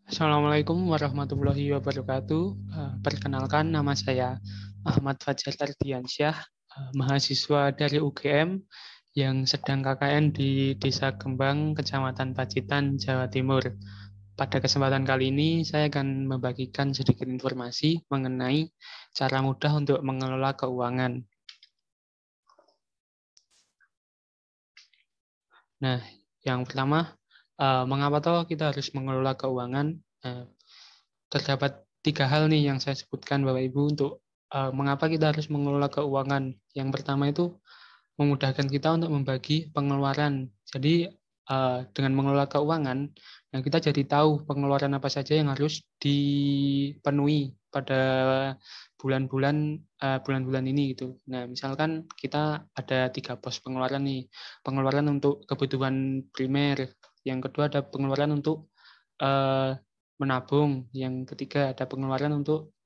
Assalamualaikum warahmatullahi wabarakatuh. Perkenalkan, nama saya Ahmad Fajar Ardiansyah, mahasiswa dari UGM yang sedang KKN di Desa Gembang, Kecamatan Pacitan, Jawa Timur. Pada kesempatan kali ini, saya akan membagikan sedikit informasi mengenai cara mudah untuk mengelola keuangan. Nah, yang pertama, mengapa toh kita harus mengelola keuangan? Terdapat 3 hal nih yang saya sebutkan Bapak Ibu untuk mengapa kita harus mengelola keuangan. Yang pertama itu memudahkan kita untuk membagi pengeluaran. Jadi dengan mengelola keuangan, nah kita jadi tahu pengeluaran apa saja yang harus dipenuhi pada bulan-bulan ini gitu. Nah, misalkan kita ada 3 pos pengeluaran nih. Pengeluaran untuk kebutuhan primer, yang kedua ada pengeluaran untuk menabung, yang ketiga ada pengeluaran untuk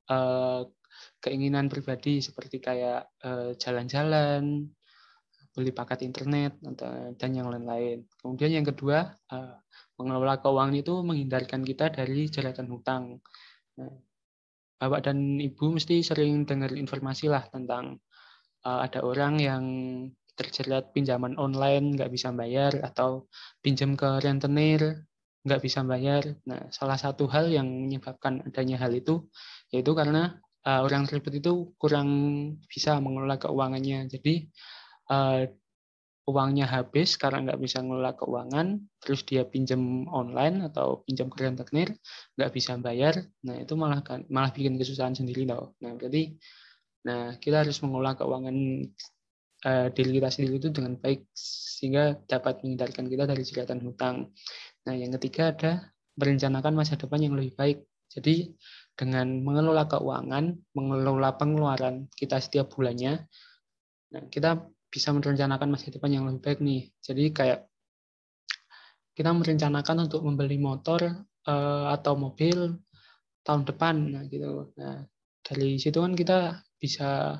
keinginan pribadi seperti kayak jalan-jalan, beli paket internet, dan yang lain-lain. Kemudian yang kedua, mengelola keuangan itu menghindarkan kita dari jeratan hutang. Nah, Bapak dan Ibu mesti sering dengar informasi lah tentang ada orang yang terjerat pinjaman online nggak bisa bayar, atau pinjam ke rentenir nggak bisa bayar. Nah, salah satu hal yang menyebabkan adanya hal itu yaitu karena orang tersebut itu kurang bisa mengelola keuangannya. Jadi uangnya habis karena nggak bisa mengelola keuangan, terus dia pinjam online atau pinjam ke rentenir nggak bisa bayar. Nah, itu malah bikin kesusahan sendiri loh. Nah, kita harus mengelola keuangan diri kita sendiri itu dengan baik sehingga dapat menghindarkan kita dari jeratan hutang. Nah, yang ketiga ada merencanakan masa depan yang lebih baik. Jadi dengan mengelola keuangan, mengelola pengeluaran kita setiap bulannya, nah kita bisa merencanakan masa depan yang lebih baik nih. Jadi kayak kita merencanakan untuk membeli motor atau mobil tahun depan, nah gitu. Nah, dari situ kan kita bisa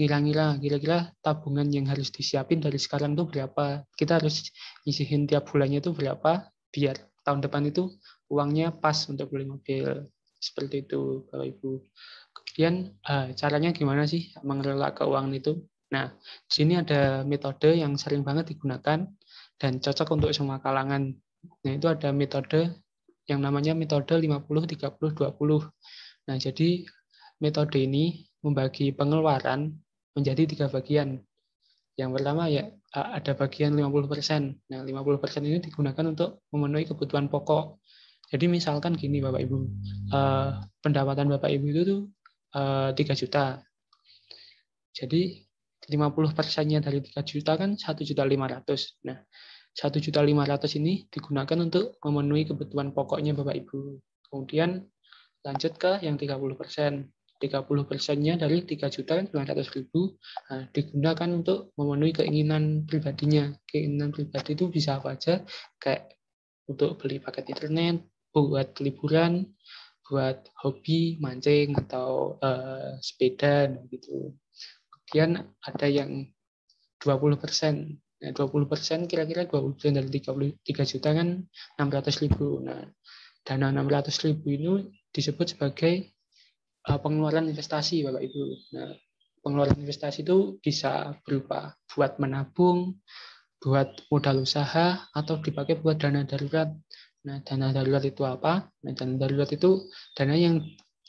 ngira-ngira kira-kira tabungan yang harus disiapin dari sekarang tuh berapa. Kita harus nyisihin tiap bulannya itu berapa biar tahun depan itu uangnya pas untuk beli mobil. Seperti itu Bapak Ibu. Kemudian caranya gimana sih mengelola keuangan itu? Nah, di sini ada metode yang sering banget digunakan dan cocok untuk semua kalangan. Nah, itu ada metode yang namanya metode 50-30-20. Nah, jadi metode ini membagi pengeluaran menjadi 3 bagian. Yang pertama ya ada bagian 50%. Nah, 50% ini digunakan untuk memenuhi kebutuhan pokok. Jadi misalkan gini Bapak Ibu, pendapatan Bapak Ibu itu tuh 3 juta. Jadi 50%-nya dari 3 juta kan 1.500.000. Nah, 1.500.000 ini digunakan untuk memenuhi kebutuhan pokoknya Bapak Ibu. Kemudian lanjut ke yang 30%. 30%-nya dari 3 juta kan 900.000, nah, digunakan untuk memenuhi keinginan pribadinya. Keinginan pribadi itu bisa apa aja, kayak untuk beli paket internet, buat liburan, buat hobi, mancing, atau sepeda, gitu. Kemudian ada yang 20%. Nah, 20% kira-kira 20% dari 3 juta kan 600.000. Nah, dana 600.000 ini disebut sebagai pengeluaran investasi Bapak Ibu. Nah, pengeluaran investasi itu bisa berupa buat menabung, buat modal usaha, atau dipakai buat dana darurat. Nah, dana darurat itu apa? Nah, dana darurat itu dana yang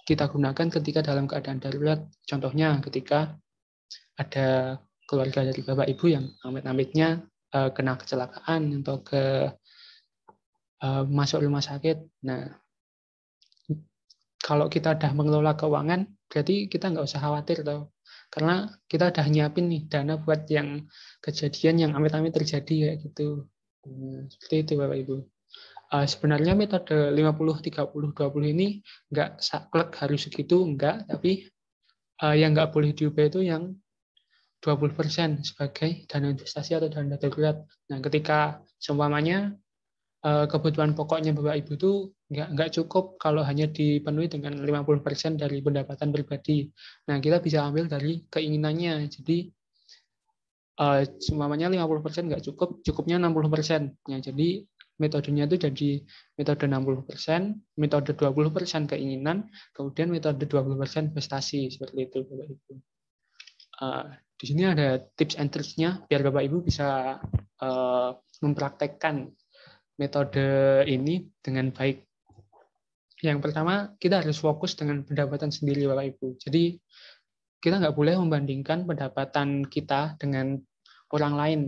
kita gunakan ketika dalam keadaan darurat. Contohnya ketika ada keluarga dari Bapak Ibu yang amit-amitnya kena kecelakaan atau masuk rumah sakit. Nah, kalau kita udah mengelola keuangan, berarti kita nggak usah khawatir toh. Karena kita udah nyiapin nih dana buat yang kejadian yang amit-amit terjadi kayak gitu. Seperti itu Bapak Ibu. Sebenarnya metode 50-30-20 ini nggak saklek harus segitu, enggak. Tapi yang nggak boleh diubah itu yang 20% sebagai dana investasi atau dana darurat. Nah, ketika seumpamanya kebutuhan pokoknya Bapak Ibu itu nggak cukup kalau hanya dipenuhi dengan 50% dari pendapatan pribadi. Nah, kita bisa ambil dari keinginannya. Jadi, seumpamanya 50% nggak cukup, cukupnya 60%. Ya, jadi metodenya itu jadi metode 60%, metode 20% keinginan, kemudian metode 20% investasi, seperti itu Bapak Ibu. Di sini ada tips and tricks-nya biar Bapak Ibu bisa mempraktekkan metode ini dengan baik. Yang pertama, kita harus fokus dengan pendapatan sendiri Bapak Ibu. Jadi kita nggak boleh membandingkan pendapatan kita dengan orang lain.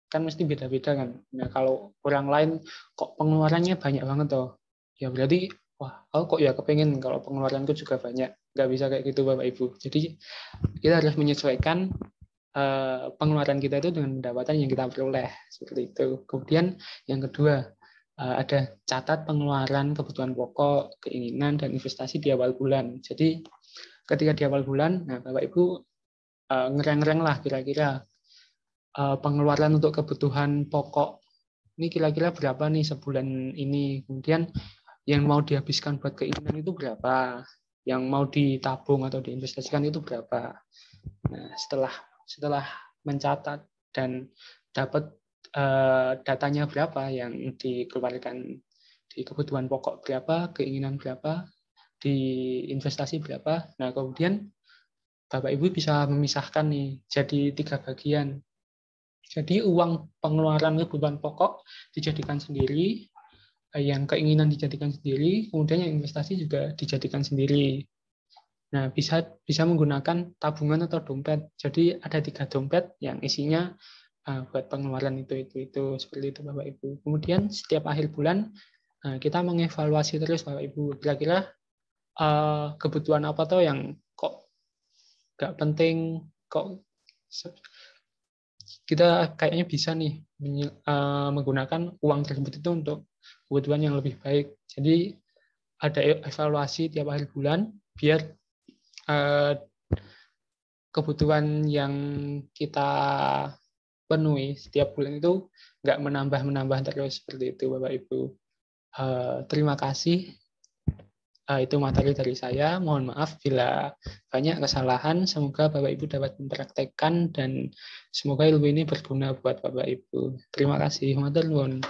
Kan mesti beda-beda kan. Nah, kalau orang lain kok pengeluarannya banyak banget toh, ya berarti wah, aku kok ya kepengen kalau pengeluaranku juga banyak. Nggak bisa kayak gitu Bapak Ibu. Jadi kita harus menyesuaikan pengeluaran kita itu dengan pendapatan yang kita peroleh, seperti itu. Kemudian yang kedua, ada catat pengeluaran kebutuhan pokok, keinginan, dan investasi di awal bulan. Jadi ketika di awal bulan, nah Bapak Ibu ngereng-ngereng lah kira-kira pengeluaran untuk kebutuhan pokok ini kira-kira berapa nih sebulan ini. Kemudian yang mau dihabiskan buat keinginan itu berapa, yang mau ditabung atau diinvestasikan itu berapa. Nah, setelah mencatat dan dapat datanya berapa yang dikeluarkan di kebutuhan pokok berapa, keinginan berapa, di investasi berapa. Nah, kemudian Bapak Ibu bisa memisahkan nih jadi 3 bagian. Jadi uang pengeluaran kebutuhan pokok dijadikan sendiri, yang keinginan dijadikan sendiri, kemudian yang investasi juga dijadikan sendiri. Nah, bisa menggunakan tabungan atau dompet. Jadi ada 3 dompet yang isinya buat pengeluaran itu seperti itu Bapak Ibu. Kemudian setiap akhir bulan kita mengevaluasi terus Bapak Ibu. Kira-kira kebutuhan apa tuh yang kok nggak penting, kok kita kayaknya bisa nih menggunakan uang tersebut itu untuk kebutuhan yang lebih baik. Jadi ada evaluasi tiap akhir bulan biar kebutuhan yang kita penuhi setiap bulan itu nggak menambah terus, seperti itu Bapak Ibu. Terima kasih. Itu materi dari saya. Mohon maaf bila banyak kesalahan. Semoga Bapak Ibu dapat mempraktekkan dan semoga ilmu ini berguna buat Bapak Ibu. Terima kasih. Matur nuwun.